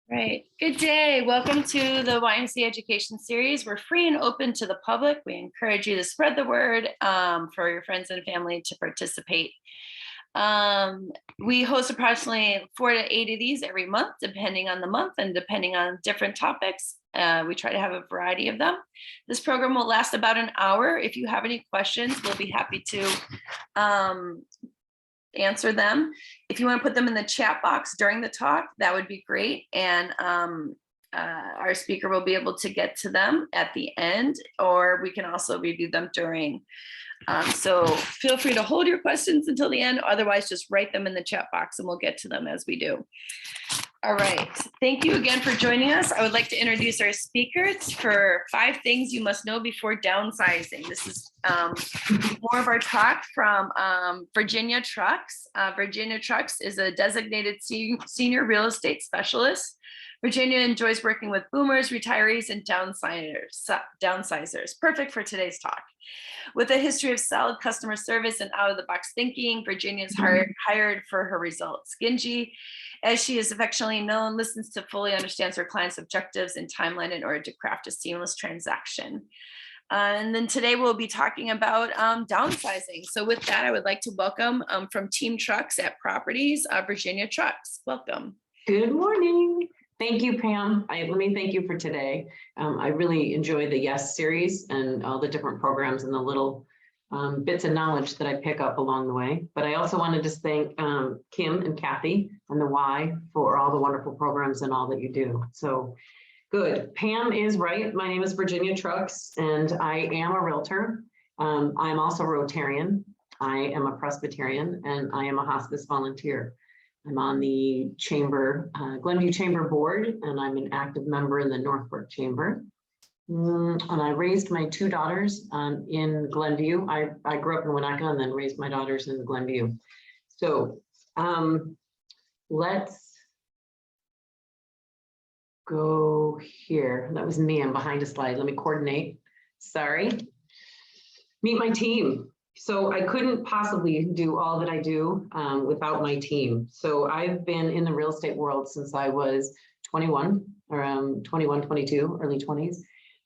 Right. Good day. Welcome to the YMCA Education Series. We're free and open to the public. We encourage you to spread the word for your friends and family to participate. We host approximately 4 to 8 of these every month, depending on the month and depending on different topics. We try to have a variety of them. This program will last about an hour. If you have any questions, we'll be happy to answer them. If you want to put them in the chat box during the talk, that would be great. And our speaker will be able to get to them at the end, or we can also review them during. So feel free to hold your questions until the end. Otherwise, just write them in the chat box and we'll get to them as we do. All right. Thank you again for joining us. I would like to introduce our speakers for 5 things you must know before downsizing. This is more of our talk from Virginia Trux. Virginia Trux is a designated senior real estate specialist. Virginia enjoys working with boomers, retirees, and downsizers. Perfect for today's talk. With a history of solid customer service and out-of-the-box thinking, Virginia is hired for her results. Gingy, as she is affectionately known, listens to fully understands her clients' objectives and timeline in order to craft a seamless transaction. And then today we'll be talking about downsizing. So with that, I would like to welcome from Team Trux at Properties, Virginia Trux. Welcome. Good morning. Thank you, Pam. Let me thank you for today. I really enjoy the Yes series and all the different programs and the little bits of knowledge that I pick up along the way. But I also wanted to thank Kim and Kathy and the Y for all the wonderful programs and all that you do. So good. Pam is right. My name is Virginia Trux, and I am a realtor. I'm also a Rotarian. I am a Presbyterian, and I am a hospice volunteer. I'm on the Chamber, Glenview Chamber Board, and I'm an active member in the Northbrook Chamber. And I raised my 2 daughters in Glenview. I grew up in Winnetka and then raised my daughters in Glenview. So let's go here. That was me. I'm behind a slide. Let me coordinate. Sorry. Meet my team. So I couldn't possibly do all that I do without my team. So I've been in the real estate world since I was 21, around 21, 22, early 20s.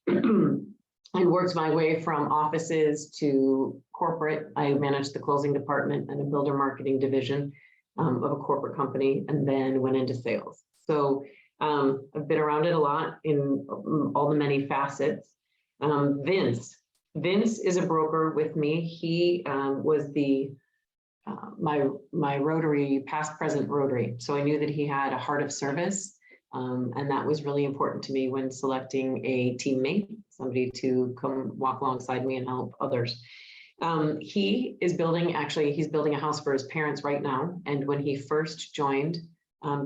And worked my way from offices to corporate. I managed the closing department and a builder marketing division of a corporate company, and then went into sales. So I've been around it a lot in all the many facets. Vince is a broker with me. He was my Rotary, past present Rotary. So I knew that he had a heart of service. And that was really important to me when selecting a teammate, somebody to come walk alongside me and help others. He is he's building a house for his parents right now. And when he first joined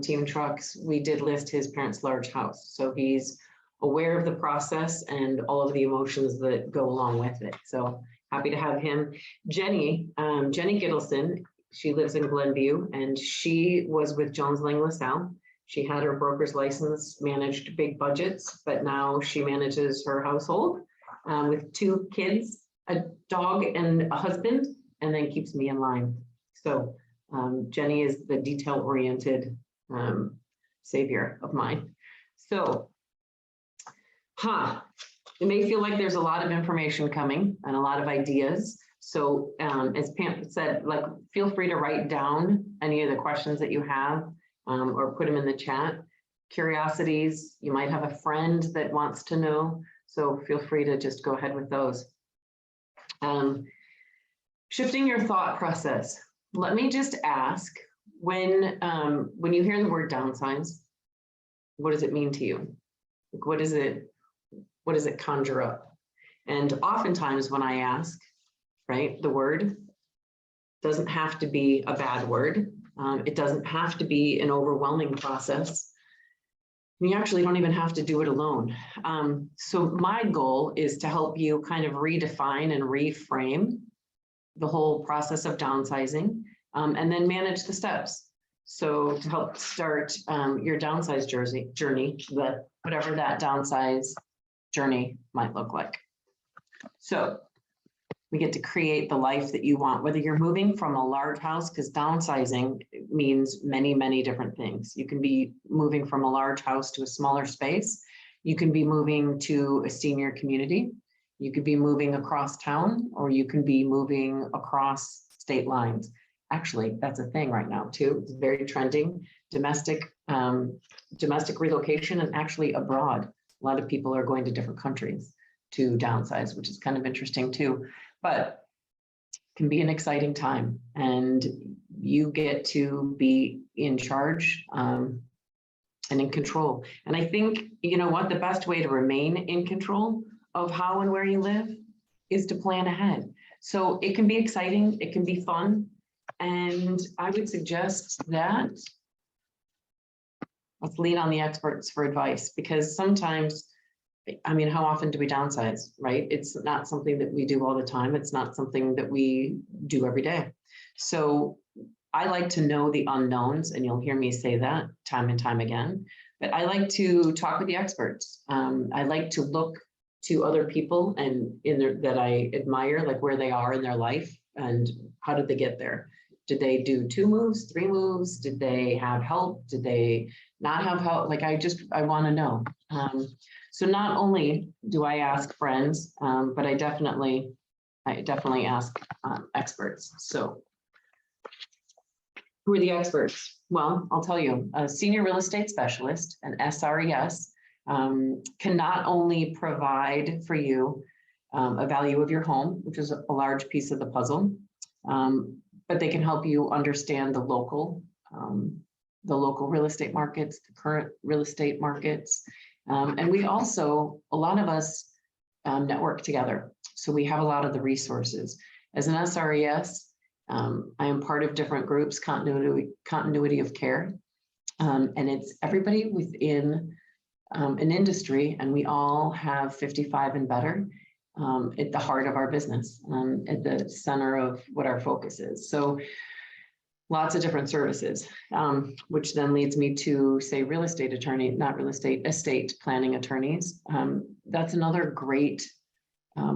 Team Trux, we did list his parents' large house. So he's aware of the process and all of the emotions that go along with it. So happy to have him. Jenny Gittleson, she lives in Glenview, and she was with Jones Lang LaSalle. She had her broker's license, managed big budgets, but now she manages her household with 2 kids, a dog and a husband, and then keeps me in line. So Jenny is the detail-oriented savior of mine. So, it may feel like there's a lot of information coming and a lot of ideas. So as Pam said, feel free to write down any of the questions that you have or put them in the chat. Curiosities, you might have a friend that wants to know, so feel free to just go ahead with those. Shifting your thought process. Let me just ask, when you hear the word downsize, what does it mean to you? What does it conjure up? And oftentimes when I ask, right, the word doesn't have to be a bad word. It doesn't have to be an overwhelming process. You actually don't even have to do it alone. So my goal is to help you kind of redefine and reframe the whole process of downsizing, and then manage the steps. So to help start your downsize journey, whatever that downsize journey might look like. So We get to create the life that you want, whether you're moving from a large house, because downsizing means many, many different things. You can be moving from a large house to a smaller space. You can be moving to a senior community. You could be moving across town, or you can be moving across state lines. Actually, that's a thing right now too. It's very trending. Domestic relocation, and actually abroad. A lot of people are going to different countries to downsize, which is kind of interesting too. But it can be an exciting time, and you get to be in charge and in control. And I think, you know what, the best way to remain in control of how and where you live is to plan ahead. So it can be exciting, it can be fun. And I would suggest that let's lean on the experts for advice, because sometimes, I mean, how often do we downsize, right? It's not something that we do all the time. It's not something that we do every day. So I like to know the unknowns, and you'll hear me say that time and time again, but I like to talk with the experts. I like to look to other people and that I admire, like where they are in their life and how did they get there? Did they do 2 moves, 3 moves? Did they have help? Did they not have help? Like, I want to know. So not only do I ask friends, but I definitely ask experts. So who are the experts? Well, I'll tell you, a senior real estate specialist, an SRES, can not only provide for you a value of your home, which is a large piece of the puzzle, but they can help you understand the local real estate markets, the current real estate markets. And we also, a lot of us network together. So we have a lot of the resources. As an SRES, I am part of different groups, continuity of care. And it's everybody within an industry, and we all have 55 and better at the heart of our business, at the center of what our focus is. So lots of different services, which then leads me to say real estate attorney, not real estate, estate planning attorneys. That's another great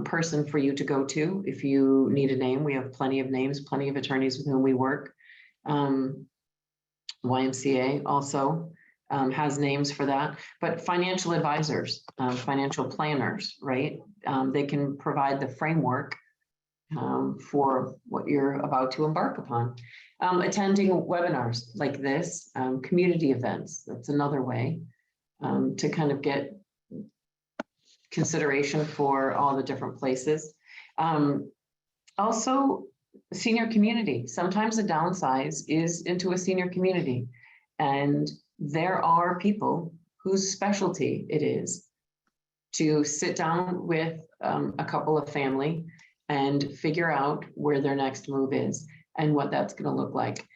person for you to go to if you need a name. We have plenty of names, plenty of attorneys with whom we work. YMCA also has names for that, but financial advisors, financial planners, right? They can provide the framework for what you're about to embark upon. Attending webinars like this, community events, that's another way to kind of get consideration for all the different places. Also, senior community. Sometimes a downsize is into a senior community, and there are people whose specialty it is to sit down with a couple of family and figure out where their next move is and what that's going to look like.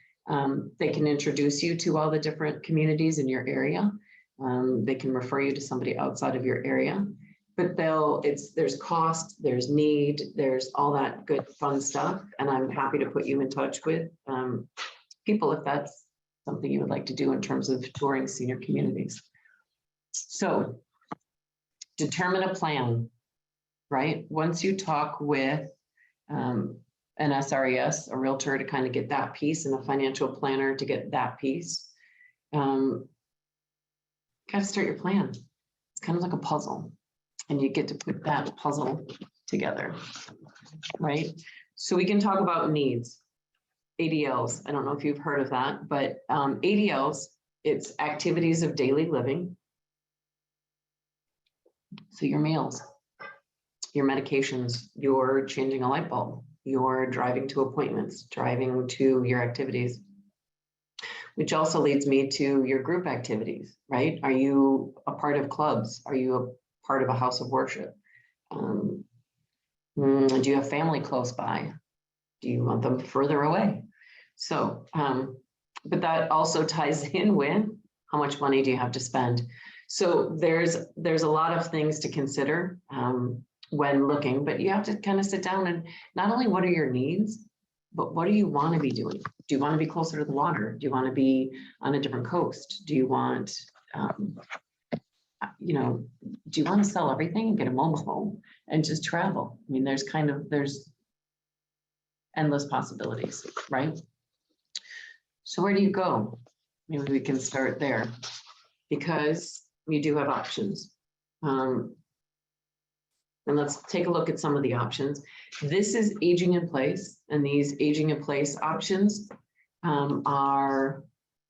They can introduce you to all the different communities in your area. They can refer you to somebody outside of your area, but there's cost, there's need, there's all that good fun stuff. And I'm happy to put you in touch with people if that's something you would like to do in terms of touring senior communities. So determine a plan, right? Once you talk with an SRES, a realtor to kind of get that piece, and a financial planner to get that piece, got to start your plan. It's kind of like a puzzle, and you get to put that puzzle together, right? So we can talk about needs. ADLs, I don't know if you've heard of that, but ADLs, it's activities of daily living. So your meals, your medications, you're changing a light bulb, you're driving to appointments, driving to your activities, which also leads me to your group activities, right? Are you a part of clubs? Are you a part of a house of worship? Do you have family close by? Do you want them further away? So, but that also ties in with how much money do you have to spend? So there's a lot of things to consider when looking, but you have to kind of sit down and not only what are your needs, but what do you want to be doing? Do you want to be closer to the water? Do you want to be on a different coast? Do you want, do you want to sell everything and get a mobile home and just travel? I mean, there's endless possibilities, right? So where do you go? Maybe we can start there, because we do have options. And let's take a look at some of the options. This is aging in place, and these aging in place options are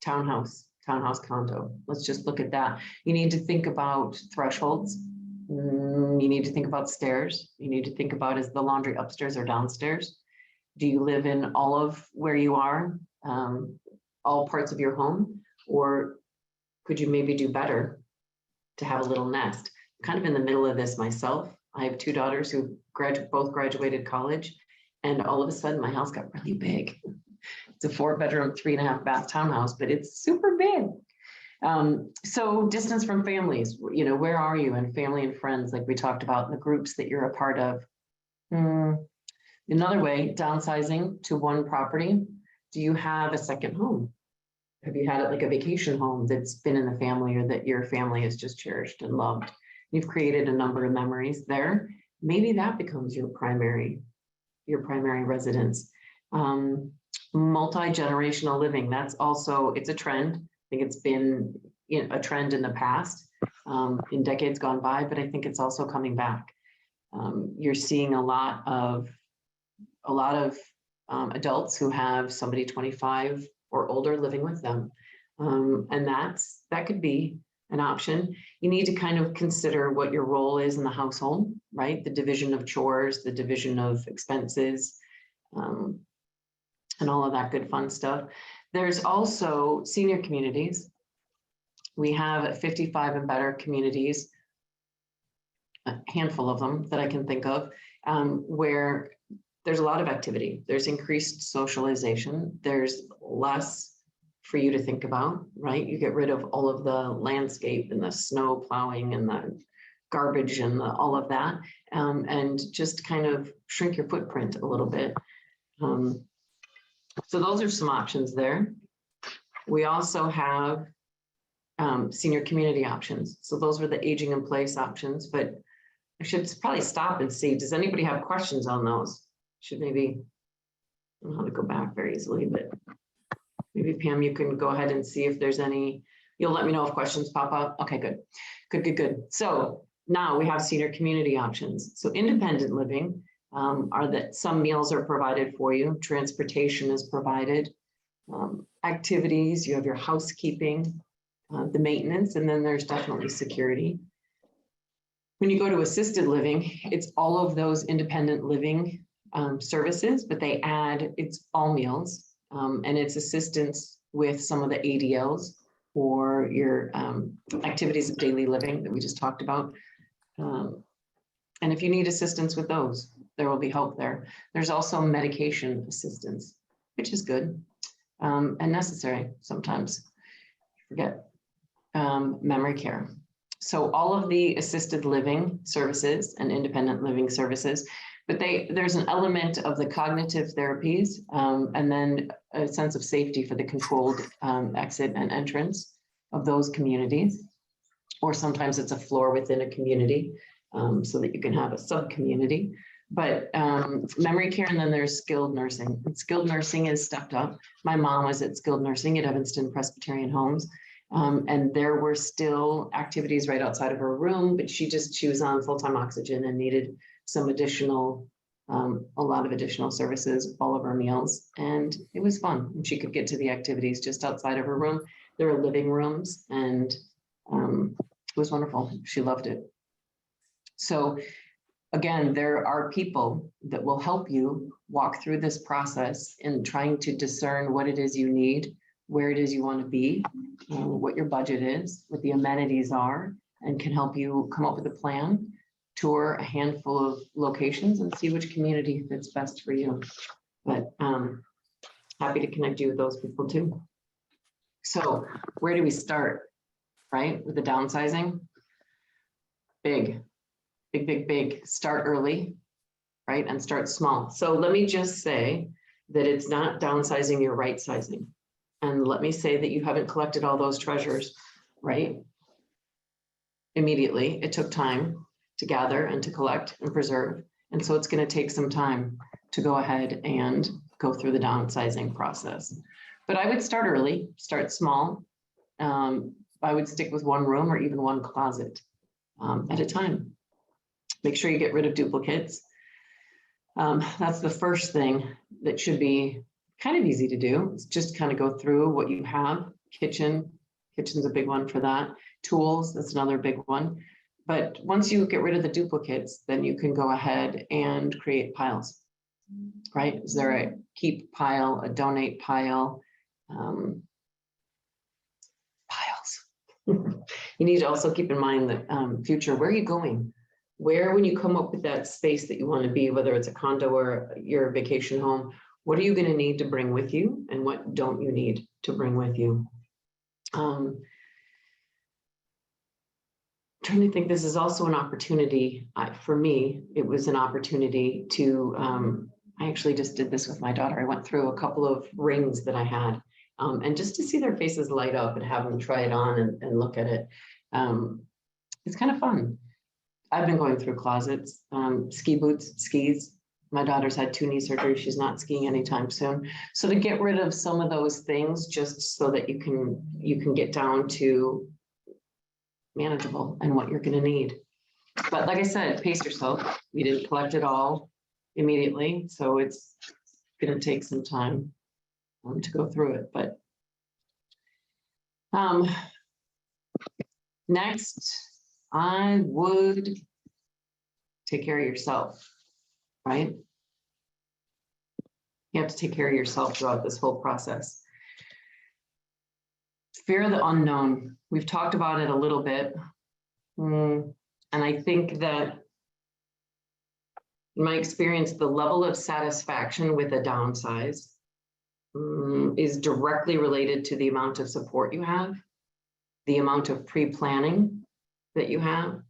townhouse condo. Let's just look at that. You need to think about thresholds. You need to think about stairs. You need to think about, is the laundry upstairs or downstairs? Do you live in all of where you are, all parts of your home? Or could you maybe do better to have a little nest? I'm kind of in the middle of this myself. I have two daughters who both graduated college, and all of a sudden my house got really big. It's a 4-bedroom, 3.5 bath townhouse, but it's super big. So distance from families, you know, where are you? And family and friends, like we talked about, the groups that you're a part of. Another way, downsizing to one property. Do you have a second home? Have you had it like a vacation home that's been in the family, or that your family has just cherished and loved? You've created a number of memories there. Maybe that becomes your primary residence. Multi-generational living, that's also, it's a trend. I think it's been a trend in the past, in decades gone by, but I think it's also coming back. You're seeing a lot of adults who have somebody 25 or older living with them. And that could be an option. You need to kind of consider what your role is in the household, right? The division of chores, the division of expenses, and all of that good fun stuff. There's also senior communities. We have 55 and better communities, a handful of them that I can think of, where there's a lot of activity. There's increased socialization. There's less for you to think about, right? You get rid of all of the landscape and the snow plowing and the garbage and all of that, and just kind of shrink your footprint a little bit. So those are some options there. We also have senior community options. So those were the aging in place options, but I should probably stop and see, does anybody have questions on those? Should maybe, I don't know how to go back very easily, but maybe Pam, you can go ahead and see if there's any, you'll let me know if questions pop up. Okay, good. So now we have senior community options. So independent living are that some meals are provided for you, transportation is provided, activities, you have your housekeeping, the maintenance, and then there's definitely security. When you go to assisted living, it's all of those independent living services, but they add, it's all meals, and it's assistance with some of the ADLs or your activities of daily living that we just talked about. And if you need assistance with those, there will be help there. There's also medication assistance, which is good and necessary sometimes. Forget memory care. So all of the assisted living services and independent living services, but there's an element of the cognitive therapies and then a sense of safety for the controlled exit and entrance of those communities. Or sometimes it's a floor within a community so that you can have a sub-community. But memory care, and then there's skilled nursing. And skilled nursing is stepped up. My mom was at skilled nursing at Evanston Presbyterian Homes. And there were still activities right outside of her room, but she was on full-time oxygen and needed some additional, a lot of additional services, all of her meals. And it was fun. And she could get to the activities just outside of her room. There were living rooms, and it was wonderful. She loved it. So again, there are people that will help you walk through this process in trying to discern what it is you need, where it is you want to be, what your budget is, what the amenities are, and can help you come up with a plan, tour a handful of locations, and see which community fits best for you. But happy to connect you with those people too. So where do we start, right? With the downsizing? Big. Start early, right? And start small. So let me just say that it's not downsizing, you're right sizing. And let me say that you haven't collected all those treasures, right? Immediately. It took time to gather and to collect and preserve. And so it's going to take some time to go ahead and go through the downsizing process. But I would start early, start small. I would stick with one room or even one closet at a time. Make sure you get rid of duplicates. That's the first thing that should be kind of easy to do. It's just kind of go through what you have. Kitchen's a big one for that. Tools, that's another big one. But once you get rid of the duplicates, then you can go ahead and create piles, right? Is there a keep pile, a donate pile? Piles. You need to also keep in mind that future, where are you going? Where, when you come up with that space that you want to be, whether it's a condo or your vacation home, what are you going to need to bring with you and what don't you need to bring with you? Trying to think, this is also an opportunity for me. It was an opportunity to, I actually just did this with my daughter. I went through a couple of rings that I had and just to see their faces light up and have them try it on and look at it. It's kind of fun. I've been going through closets, ski boots, skis. My daughter's had 2 knee surgeries. She's not skiing anytime soon. So to get rid of some of those things, just so that you can get down to manageable and what you're going to need. But like I said, pace yourself. We didn't collect it all immediately, so it's going to take some time to go through it. But next, I would take care of yourself, right? You have to take care of yourself throughout this whole process. Fear of the unknown. We've talked about it a little bit. And I think that in my experience, the level of satisfaction with a downsize is directly related to the amount of support you have, the amount of pre-planning that you have,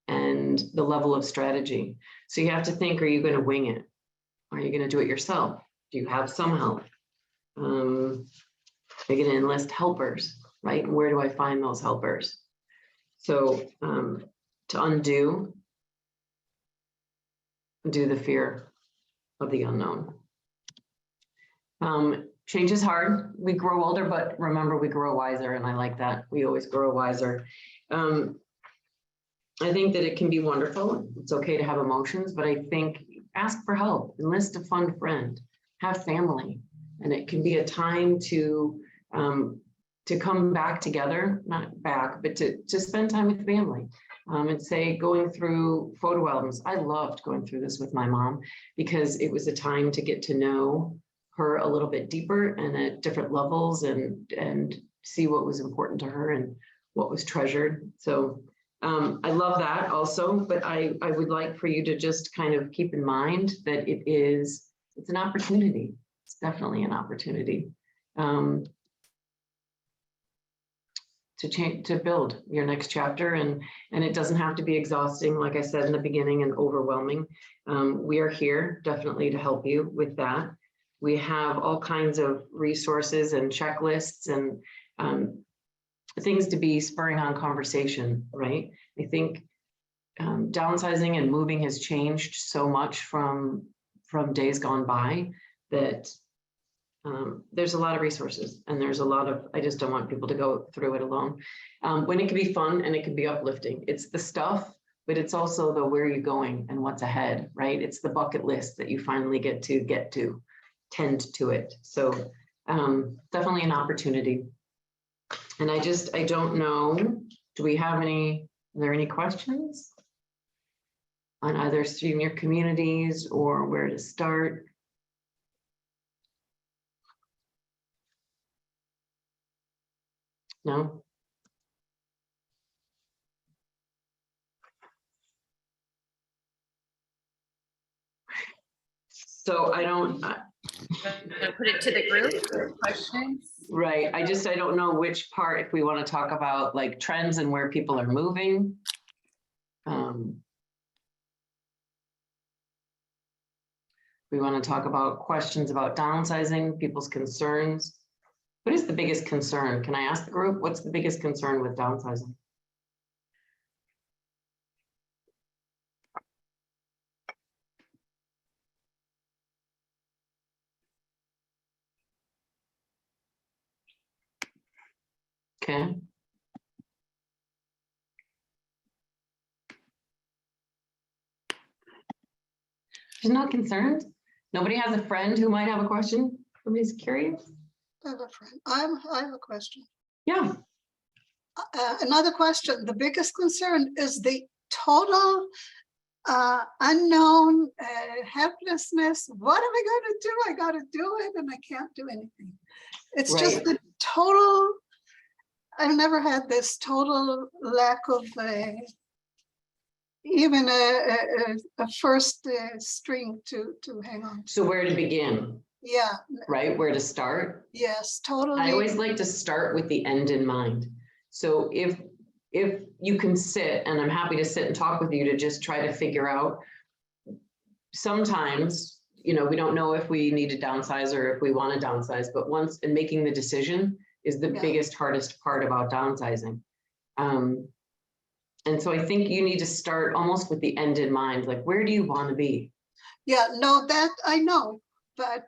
and the level of strategy. So you have to think, are you going to wing it? Are you going to do it yourself? Do you have some help? Are you going to enlist helpers, right? Where do I find those helpers? So to undo the fear of the unknown. Change is hard. We grow older, but remember, we grow wiser, and I like that. We always grow wiser. I think that it can be wonderful. It's okay to have emotions, but I think ask for help, enlist a fun friend, have family, and it can be a time to come back together, not back, but to spend time with family. And say going through photo albums. I loved going through this with my mom because it was a time to get to know her a little bit deeper and at different levels and see what was important to her and what was treasured. So I love that also, but I would like for you to just kind of keep in mind that it's an opportunity. It's definitely an opportunity. To change, to build your next chapter, and it doesn't have to be exhausting, like I said in the beginning, and overwhelming. We are here definitely to help you with that. We have all kinds of resources and checklists and things to be spurring on conversation, right? I think downsizing and moving has changed so much from days gone by that there's a lot of resources and there's a lot of, I just don't want people to go through it alone. When it can be fun and it can be uplifting. It's the stuff, but it's also the where you're going and what's ahead, right? It's the bucket list that you finally get to, tend to it. So definitely an opportunity. And I don't know, are there any questions on either senior communities or where to start? No? So I don't. Put it to the group. Questions? Right. I don't know which part, if we want to talk about like trends and where people are moving. We want to talk about questions about downsizing, people's concerns. What is the biggest concern? Can I ask the group? What's the biggest concern with downsizing? Okay. She's not concerned? Nobody has a friend who might have a question? Nobody's curious? I have a friend. I have a question. Yeah. Another question. The biggest concern is the total unknown helplessness. What am I going to do? I got to do it and I can't do anything. It's just Right. the total. I've never had this total lack of even a first string to hang on to. So where to begin, Yeah. right? Where to start? Yes, totally. I always like to start with the end in mind. So if you can sit, and I'm happy to sit and talk with you to just try to figure out, sometimes, you know, we don't know if we need to downsize or if we want to downsize, but once in making the decision is the Yeah. biggest, hardest part about downsizing. And so I think you need to start almost with the end in mind, like, where do you want to be? Yeah, no, that I know, but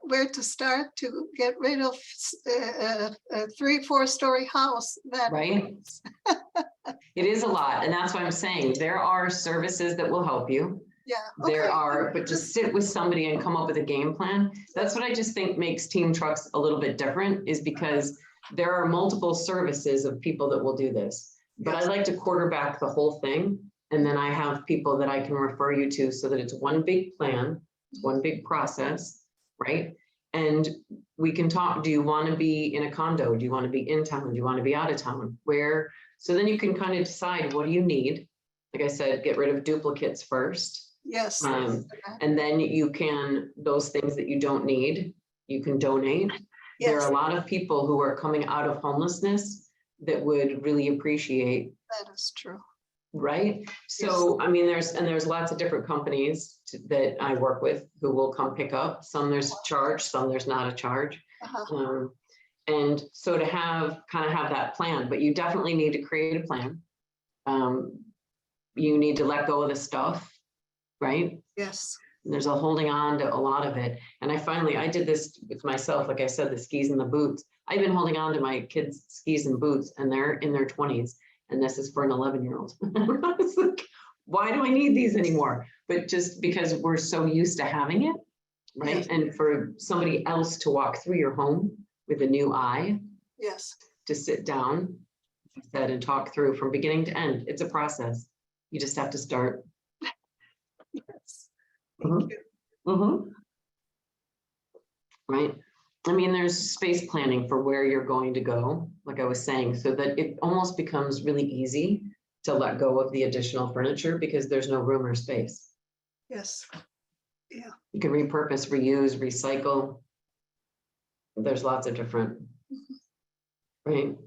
where to start to get rid of a 3-4 story house that. Right? It is a lot. And that's what I'm saying. There are services that will help you. Yeah. There okay. are, but to sit with somebody and come up with a game plan, that's what I just think makes Team Trux a little bit different, is because there are multiple services of people that will do this. But I Yes. like to quarterback the whole thing. And then I have people that I can refer you to so that it's one big plan, it's one big process, right? And we can talk, do you want to be in a condo? Do you want to be in town? Do you want to be out of town? Where? So then you can kind of decide, what do you need? Like I said, get rid of duplicates first. Yes. And then you can, those things that you don't need, you can donate. There Yes, are a lot of people who are coming out of homelessness that would really appreciate, that is true. right? So, I mean, there's lots of different companies that I work with who will come pick up. Some there's a charge, some there's not a charge. Uh-huh. And so to have that plan, but you definitely need to create a plan. You need to let go of the stuff, right? Yes. And there's a holding on to a lot of it. And I did this with myself, like I said, the skis and the boots. I've been holding on to my kids' skis and boots, and they're in their 20s. And this is for an 11-year-old. I was like, why do I need these anymore? But just because we're so used to having it, right? Yes. And for somebody else to walk through your home with a new eye, Yes. to sit down, like I said, and talk through from beginning to end. It's a process. You just have to start. Yes. Mhm. Thank you. Mm-hmm. Right. I mean, there's space planning for where you're going to go, like I was saying, so that it almost becomes really easy to let go of the additional furniture because there's no room or space. Yes. Yeah. You can repurpose, reuse, recycle. There's lots of different, right?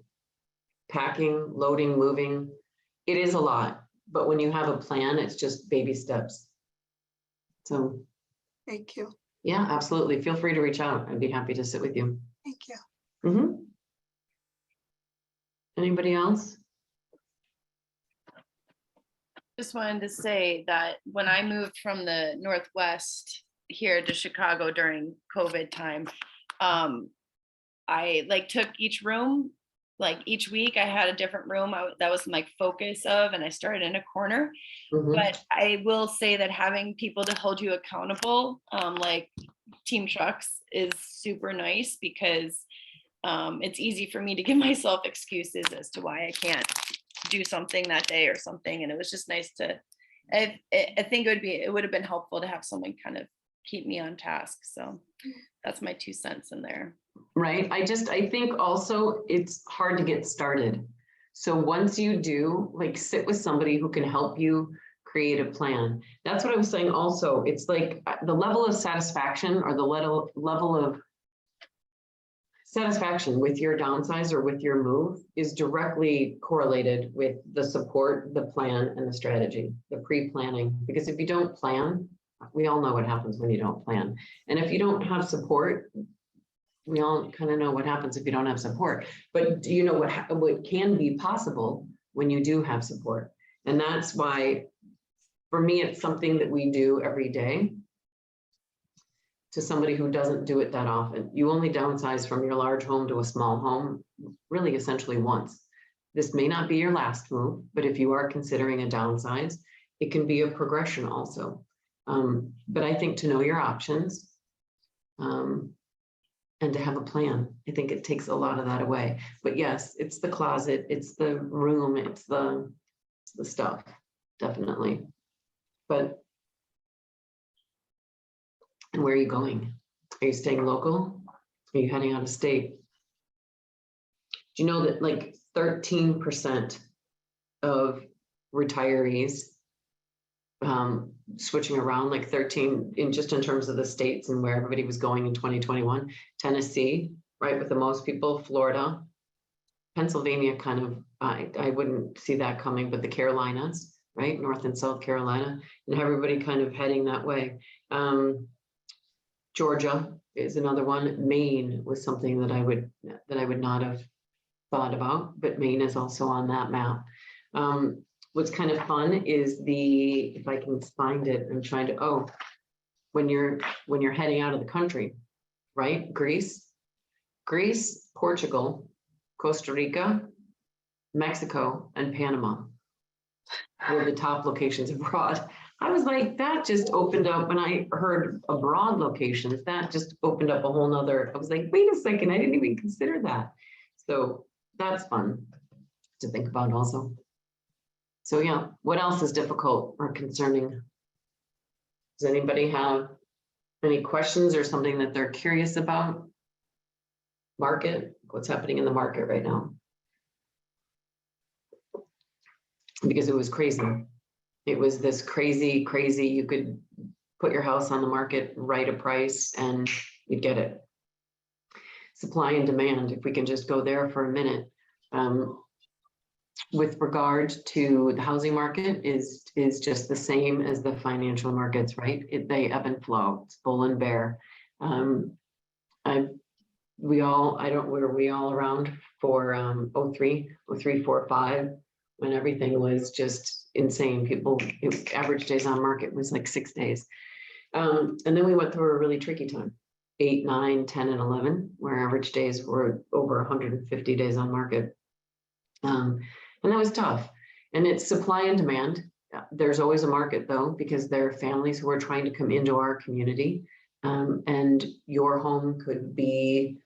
Packing, loading, moving. It is a lot, but when you have a plan, it's just baby steps. So, Thank you. yeah, absolutely. Feel free to reach out. I'd be happy to sit with you. Thank you. Mm-hmm. Anybody else? Just wanted to say that when I moved from the Northwest here to Chicago during COVID time, I like took each room, like each week I had a different room that was my focus of, and I started in a corner. Mhm. But I will say that having people to hold you accountable, like Team Trux, is super nice, because it's easy for me to give myself excuses as to why I can't do something that day or something. And it was just nice to, I think it would have been helpful to have someone kind of keep me on task. So that's my 2 cents in there. Right. I think also it's hard to get started. So once you do, like, sit with somebody who can help you create a plan. That's what I was saying also. It's like the level of satisfaction, or the level of satisfaction with your downsize or with your move is directly correlated with the support, the plan, and the strategy, the pre-planning. Because if you don't plan, we all know what happens when you don't plan. And if you don't have support, we all kind of know what happens if you don't have support. But do you know what can be possible when you do have support? And that's why, for me, it's something that we do every day. to somebody who doesn't do it that often. You only downsize from your large home to a small home, really essentially once. This may not be your last move, but if you are considering a downsize, it can be a progression also. But I think to know your options and to have a plan, I think it takes a lot of that away. But yes, it's the closet, it's the room, it's the stuff, definitely. But and where are you going? Are you staying local? Are you heading out of state? Do you know that like 13% of retirees switching around, like 13 in just in terms of the states and where everybody was going in 2021, Tennessee, right, with the most people, Florida, Pennsylvania, kind of, I wouldn't see that coming, but the Carolinas, right, North and South Carolina, and everybody kind of heading that way. Georgia is another one. Maine was something that I would not have thought about, but Maine is also on that map. What's kind of fun is if I can find it, I'm trying to, when you're heading out of the country, right? Greece, Portugal, Costa Rica, Mexico, and Panama were the top locations abroad. I was like, that just opened up when I heard abroad locations, that just opened up a whole nother, I was like, wait a second, I didn't even consider that. So that's fun to think about also. So yeah, what else is difficult or concerning? Does anybody have any questions or something that they're curious about? Market, what's happening in the market right now? Because it was crazy. It was this crazy, you could put your house on the market, write a price, and you'd get it. Supply and demand, if we can just go there for a minute. With regard to the housing market is just the same as the financial markets, right? They ebb and flow, it's bull and bear. We all around for 03, 04, 05, when everything was just insane. Average days on market was like 6 days. And then we went through a really tricky time, 8, 9, 10, and 11, where average days were over 150 days on market. And that was tough. And it's supply and demand. There's always a market though, because there are families who are trying to come into our community. And your home could be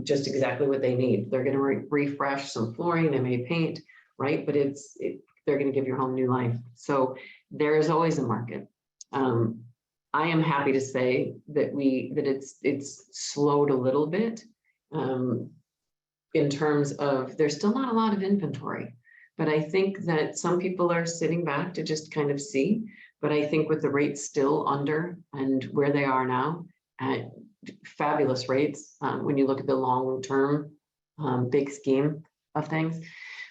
just exactly what they need. They're going to refresh some flooring, they may paint, right? But they're going to give your home new life. So there is always a market. I am happy to say that it's slowed a little bit in terms of there's still not a lot of inventory, but I think that some people are sitting back to just kind of see. But I think with the rates still under and where they are now, at fabulous rates, when you look at the long-term big scheme of things,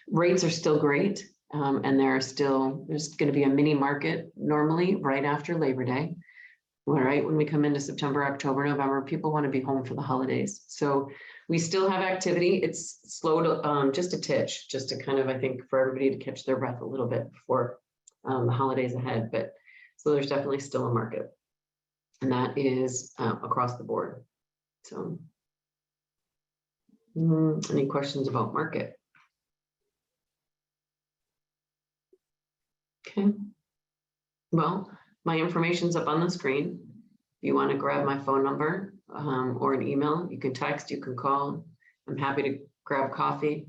rates are still great. And there's going to be a mini market normally right after Labor Day. All right, when we come into September, October, November, people want to be home for the holidays. So we still have activity. It's slowed just a titch, just to kind of, I think, for everybody to catch their breath a little bit before the holidays ahead. But so there's definitely still a market, and that is across the board. So any questions about market? Okay. Well, my information's up on the screen. If you want to grab my phone number or an email, you can text, you can call. I'm happy to grab coffee.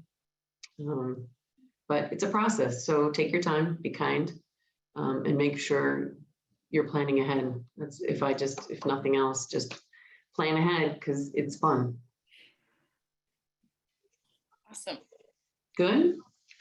But it's a process, so take your time, be kind, and make sure you're planning ahead. That's if nothing else, just plan ahead because it's fun. Awesome. Good.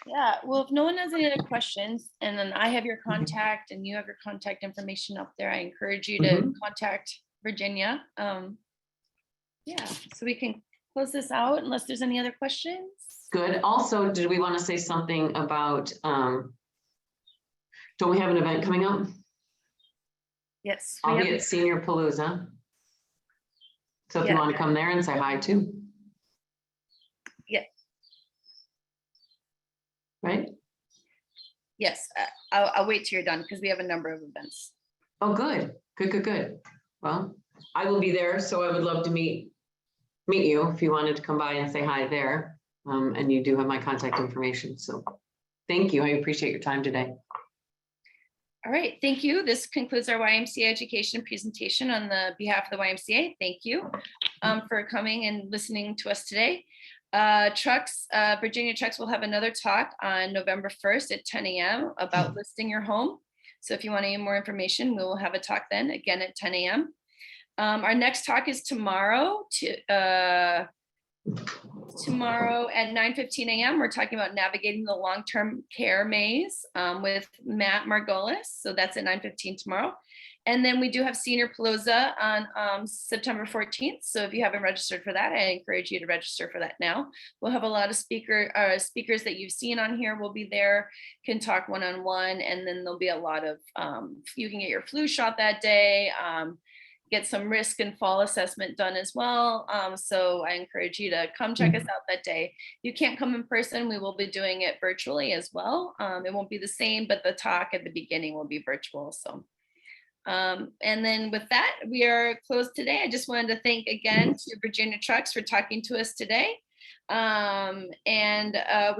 Yeah, well, if no one has any other questions, and then I have your contact and you have your contact information up there, I encourage you to contact Virginia. Yeah, so we can close this out unless there's any other questions. Good. Also, did we want to say something about, don't we have an event coming up? Yes. I'll be at Senior Palooza. So if you want to come there and say hi too. Yeah. Right? Yes, I'll wait till you're done because we have a number of events. Oh, good. Good. Well, I will be there, so I would love to meet you if you wanted to come by and say hi there. And you do have my contact information, so thank you. I appreciate your time today. All right, thank you. This concludes our YMCA education presentation on the behalf of the YMCA. Thank you for coming and listening to us today. Trux, Virginia Trux will have another talk on November 1st at 10 a.m. about listing your home. So if you want any more information, we will have a talk then again at 10 a.m. Our next talk is tomorrow at 9:15 a.m. We're talking about navigating the long-term care maze with Matt Margolis. So that's at 9:15 tomorrow. And then we do have Senior Palooza on September 14th. So if you haven't registered for that, I encourage you to register for that now. We'll have a lot of speakers that you've seen on here will be there, can talk one-on-one, and then there'll be a lot of, you can get your flu shot that day, get some risk and fall assessment done as well. So I encourage you to come check us out that day. You can't come in person. We will be doing it virtually as well. It won't be the same, but the talk at the beginning will be virtual. So, and then with that, we are closed today. I just wanted to thank again to Virginia Trux for talking to us today. We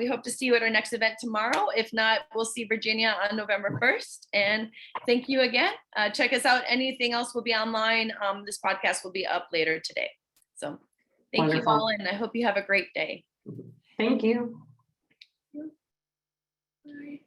hope to see you at our next event tomorrow. If not, we'll see Virginia on November 1st. And thank you again. Check us out. Anything else will be online. This podcast will be up later today. So thank you all, and I hope you have a great day. Thank you. Bye.